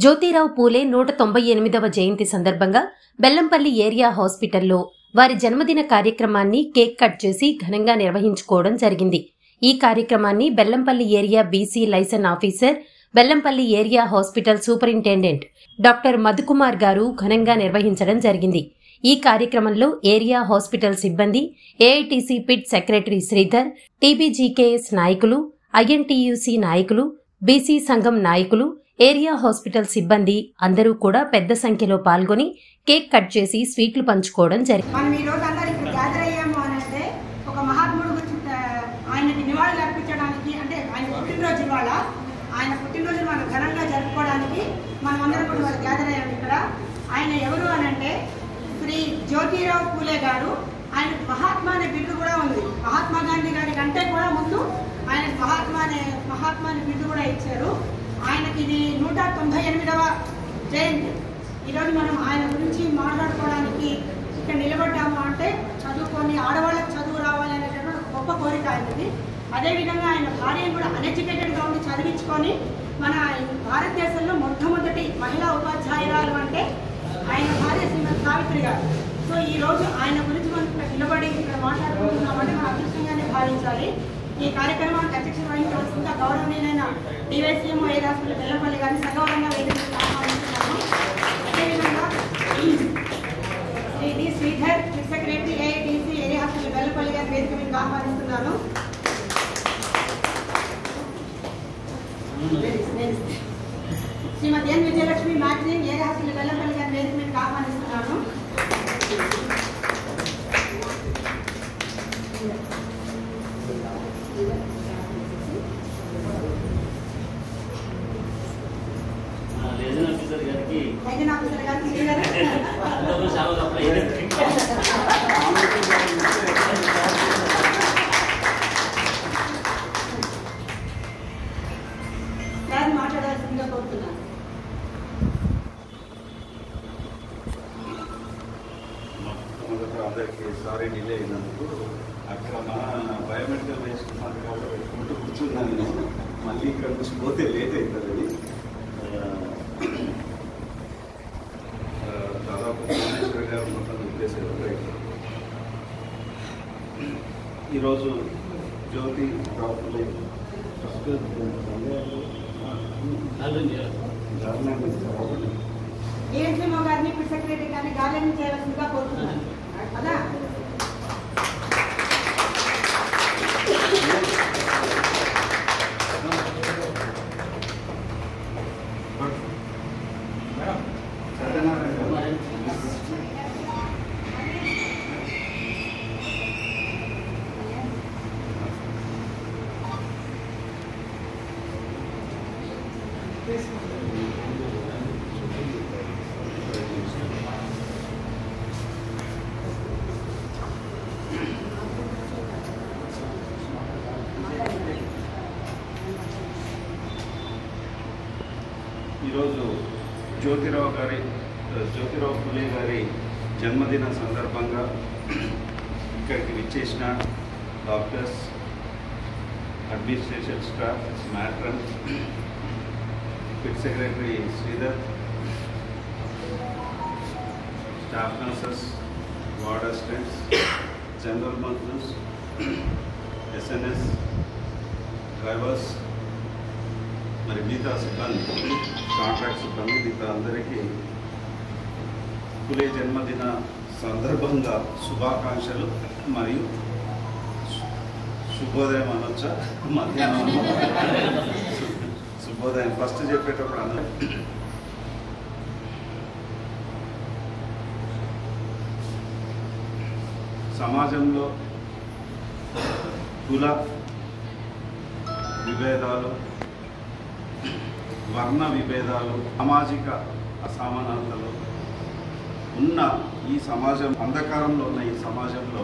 జ్యోతిరావు పూలే 198వ జయంతి సందర్భంగా బెల్లంపల్లి ఏరియా హాస్పిటల్లో వారి జన్మదిన కార్యక్రమాన్ని కేక్ కట్ చేసి ఘనంగా నిర్వహించుకోవడం జరిగింది. ఈ కార్యక్రమాన్ని Bellampalli area BC licence officer, Bellampalli area hospital superintendent doctor Madhukumar గారు ఘనంగా నిర్వహించడం జరిగింది. ఈ కార్యక్రమంలో ఏరియా హాస్పిటల్ సిబ్బంది, AITC pit secretary Sridhar, TBGKS నాయకులు, ఐఎన్టీయూసీ నాయకులు, బీసీ సంఘం నాయకులు, ఏరియా హాస్పిటల్ సిబ్బంది అందరూ కూడా పెద్ద సంఖ్యలో పాల్గొని కేక్ కట్ చేసి స్వీట్లు పంచుకోవడం జరిగింది. మనం ఈ రోజు అందరూ ఇప్పుడు గ్యాదర్ అయ్యాము అని అంటే ఒక మహాత్ముడు ఆయనకి నివాళులు అర్పించడానికి, అంటే ఆయన పుట్టినరోజు ఇవాళ, ఆయన పుట్టినరోజు మనం ఘనంగా జరుపుకోవడానికి మనం అందరం కూడా వాళ్ళు గ్యాదర్ అయ్యాము ఇక్కడ. ఆయన ఎవరు అని అంటే శ్రీ జ్యోతిరావు పూలే గారు. ఆయన మహాత్మా అనే బిరుదు కూడా ఉంది. మహాత్మా గాంధీ గారి కంటే కూడా ముందు ఆయన మహాత్మా అనే బిరుదు కూడా ఇచ్చారు. ఆయనకి ఇది 198వ జయంతి. ఈరోజు మనం ఆయన గురించి మాట్లాడుకోవడానికి ఇక్కడ నిలబడ్డాము అంటే చదువుకొని ఆడవాళ్ళకి చదువు రావాలనేటువంటి గొప్ప కోరిక ఆయనది. అదేవిధంగా ఆయన భార్యను కూడా అన్ఎడ్యుకేటెడ్గా ఉండి చదివించుకొని మన భారతదేశంలో మొట్టమొదటి మహిళా ఉపాధ్యాయురాలు అంటే ఆయన భార్య శ్రీమతి సావిత్రి గారు. సో ఈరోజు ఆయన గురించి మనం ఇక్కడ నిలబడి ఇక్కడ మాట్లాడుకుంటున్నామంటే మనం అదృష్టంగానే భావించాలి. ఈ కార్యక్రమానికి అధ్యక్షత వహించవలసిందిగా గౌరవనీయులైన డివైసీఎం ఏరియా హాస్పిటల్ బెల్లంపల్లి గారిని సగౌరవంగా వేదికకు ఆహ్వానిస్తున్నాము. అదేవిధంగా Shri D Sridhar, secretary, AITC area hospital Bellampalli గారి వేదిక మీకు ఆహ్వానిస్తున్నాను. Shrimati N Vijayalakshmi, magazine, area hospital Bellampalli గారి వేదిక మీకు ఆహ్వానిస్తున్నాను. మాట్లాడాల్సిందిగా కోరుతున్నాను. అందరికీ సారీ డిలే అయినందుకు. అక్కడ మన బయోమెడికల్ వేస్ట్ మాట్లాడుతూ పెట్టుకుంటూ కూర్చున్నాను నేను. మళ్ళీ ఇక్కడ నుంచి పోతే లేట్ అవుతుంది. దాదాపు భువనేశ్వర్ గారు మొత్తం ఉద్దేశాలు. ఈరోజు జ్యోతి రావులే ఏఎన్సీఓ గారిని, సెక్రటరీ గారిని గార్డెన్ చేయవలసిందిగా కోరుతున్నాను. అదా ఈరోజు జ్యోతిరావు పూలే గారి జన్మదిన సందర్భంగా ఇక్కడికి విచ్చేసిన doctors, administration staff, matron, pit secretary Sridhar, staff nurses, ward assistants, general మంత్రుస్, ఎస్ఎన్ఎస్ డ్రైవర్స్, మరి మిగతా సిబ్బంది, కాంట్రాక్ట్ సిబ్బంది, మిగతా అందరికీ పూలే జన్మదిన సందర్భంగా శుభాకాంక్షలు మరియు శుభోదయం అనొచ్చా, మధ్యాహ్నం శుభోదయం ఫస్ట్ చెప్పేటప్పుడు అందరూ సమాజంలో కుల విభేదాలు, వర్ణ విభేదాలు, సామాజిక అసమానతలు ఉన్న ఈ సమాజం, అంధకారంలో ఉన్న ఈ సమాజంలో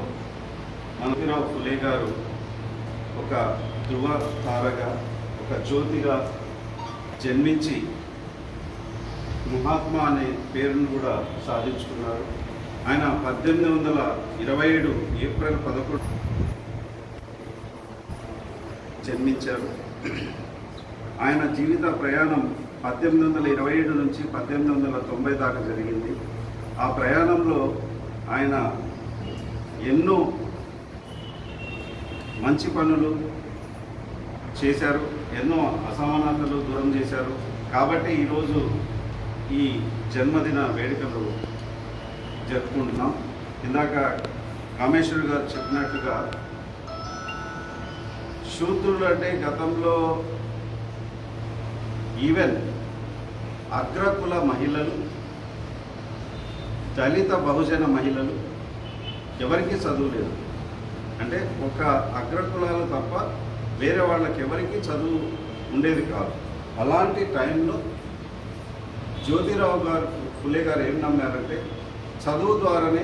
జ్యోతిరావు పూలే గారు ఒక ధృవ తారగా, ఒక జ్యోతిగా జన్మించి మహాత్మా అనే పేరును కూడా సాధించుకున్నారు. ఆయన 1827 ఏప్రిల్ 11 జన్మించారు. ఆయన జీవిత ప్రయాణం 1827 నుంచి 1890 దాకా జరిగింది. ఆ ప్రయాణంలో ఆయన ఎన్నో మంచి పనులు చేశారు, ఎన్నో అసమానతలు దూరం చేశారు. కాబట్టి ఈరోజు ఈ జన్మదిన వేడుకలు జరుపుకుంటున్నాం. ఇందాక కామేశ్వర్ గారు చెప్పినట్టుగా శూద్రులు అంటే గతంలో ఈవెన్ అగ్రకుల మహిళలు, దళిత బహుజన మహిళలు ఎవరికి చదువు లేదు. అంటే ఒక అగ్రకులాలు తప్ప వేరే వాళ్ళకి ఎవరికి చదువు ఉండేది కాదు. అలాంటి టైంలో జ్యోతిరావు గారు, ఫులే గారు ఏం నమ్మారంటే చదువు ద్వారానే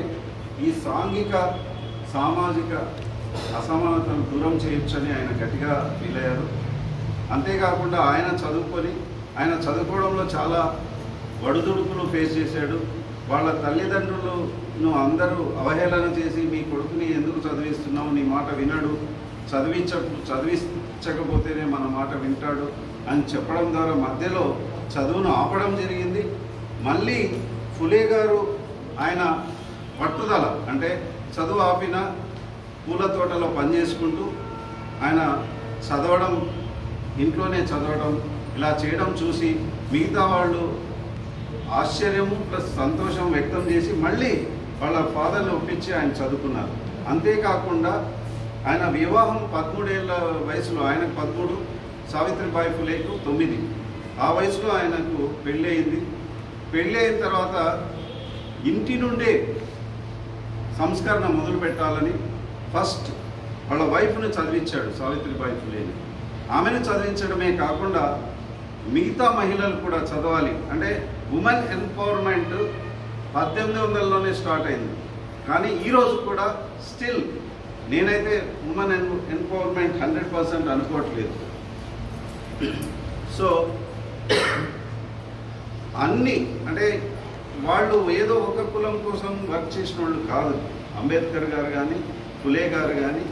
ఈ సాంఘిక సామాజిక అసమానతను దూరం చేయొచ్చని ఆయన గట్టిగా ఫీల్ అయ్యారు. అంతేకాకుండా ఆయన చదువుకోవడంలో చాలా ఒడిదుడుకులు ఫేస్ చేశాడు. వాళ్ళ తల్లిదండ్రులను అందరూ అవహేళన చేసి మీ కొడుకుని ఎందుకు చదివిస్తున్నావు, నీ మాట వినడు, చదివించకపోతేనే మన మాట వింటాడు అని చెప్పడం ద్వారా మధ్యలో చదువును ఆపడం జరిగింది. మళ్ళీ ఫులే గారు ఆయన పట్టుదల అంటే చదువు ఆపిన పూల తోటలో పనిచేసుకుంటూ ఆయన చదవడం, ఇంట్లోనే చదవడం, ఇలా చేయడం చూసి మిగతా వాళ్ళు ఆశ్చర్యము ప్లస్ సంతోషం వ్యక్తం చేసి మళ్ళీ వాళ్ళ ఫాదర్ని ఒప్పించి ఆయన చదువుకున్నారు. అంతేకాకుండా ఆయన వివాహం 13 ఏళ్ళ వయసులో, ఆయనకు 13, సావిత్రిబాయి ఫులేకు 9. ఆ వయసులో ఆయనకు పెళ్ళి అయింది. పెళ్ళి అయిన తర్వాత ఇంటి నుండే సంస్కరణ మొదలు పెట్టాలని ఫస్ట్ వాళ్ళ వైఫ్ను చదివించాడు సావిత్రిబాయి ఫులేని. ఆమెను చదివించడమే కాకుండా మిగతా మహిళలు కూడా చదవాలి అంటే ఉమెన్ ఎంపవర్మెంట్ 1800లోనే స్టార్ట్ అయింది. కానీ ఈరోజు కూడా స్టిల్ నేనైతే ఉమెన్ ఎంపవర్మెంట్ 100% అనుకోవట్లేదు. సో అన్నీ అంటే వాళ్ళు ఏదో ఒక కులం కోసం వర్క్ చేసిన వాళ్ళు కాదు. అంబేద్కర్ గారు కానీ ఫులే గారు కానీ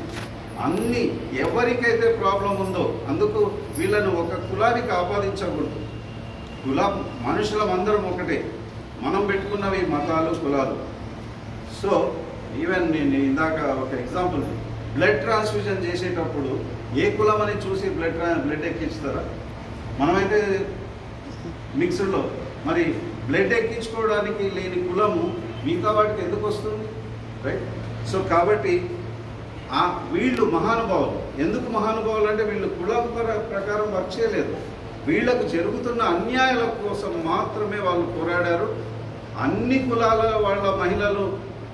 అన్నీ ఎవరికైతే ప్రాబ్లం ఉందో అందుకు వీళ్ళను ఒక కులానికి ఆపాదించకూడదు. కులం మనుషులమందరం ఒకటే, మనం పెట్టుకున్నవి మతాలు కులాలు. సో ఈవెన్ నేను ఇందాక ఒక ఎగ్జాంపుల్, బ్లడ్ ట్రాన్స్ఫ్యూజన్ చేసేటప్పుడు ఏ కులం అని చూసి బ్లడ్ ఎక్కించుతారా? మనమైతే మిక్స్డ్లో మరి బ్లడ్ ఎక్కించుకోవడానికి లేని కులము మిగతా వాటికి ఎందుకు వస్తుంది, రైట్? సో కాబట్టి వీళ్ళు మహానుభావులు. ఎందుకు మహానుభావులు అంటే వీళ్ళు కులం ప్రకారం వర్క్ చేయలేదు, వీళ్లకు జరుగుతున్న అన్యాయాల కోసం మాత్రమే వాళ్ళు పోరాడారు. అన్ని కులాల వాళ్ళ మహిళలు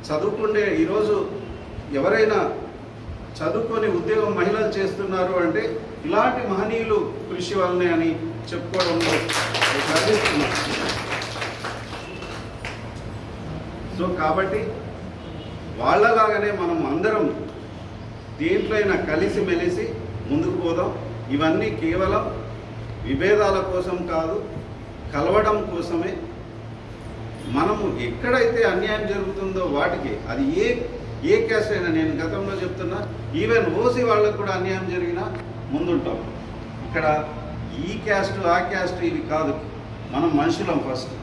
చదువుకుండే ఈరోజు ఎవరైనా చదువుకొని ఉద్యోగం మహిళలు చేస్తున్నారు అంటే ఇలాంటి మహనీయులు కృషి వల్లనే అని చెప్పుకోవడంలో సాధిస్తున్నారు. సో కాబట్టి వాళ్ళలాగానే మనం అందరం దేంట్లైనా కలిసి మెలిసి ముందుకు పోదాం. ఇవన్నీ కేవలం విభేదాల కోసం కాదు, కలవడం కోసమే. మనము ఎక్కడైతే అన్యాయం జరుగుతుందో వాటికి, అది ఏ క్యాస్ట్ అయినా, నేను గతంలో చెప్తున్నా, ఈవెన్ ఓసీ వాళ్ళకు కూడా అన్యాయం జరిగినా ముందుంటాం. ఇక్కడ ఈ క్యాస్ట్ ఆ క్యాస్ట్ ఇవి కాదు, మనం మనుషులం ఫస్ట్.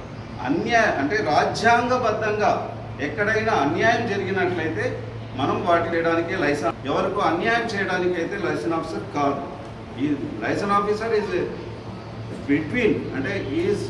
అంటే రాజ్యాంగబద్ధంగా ఎక్కడైనా అన్యాయం జరిగినట్లయితే మనం వాటి చేయడానికే లైసెన్స్, ఎవరికో అన్యాయం చేయడానికి అయితే లైసెన్స్ ఆఫీసర్ కాదు. ఈ లైసెన్స్ ఆఫీసర్ ఈజ్ బిట్వీన్, అంటే ఈజ్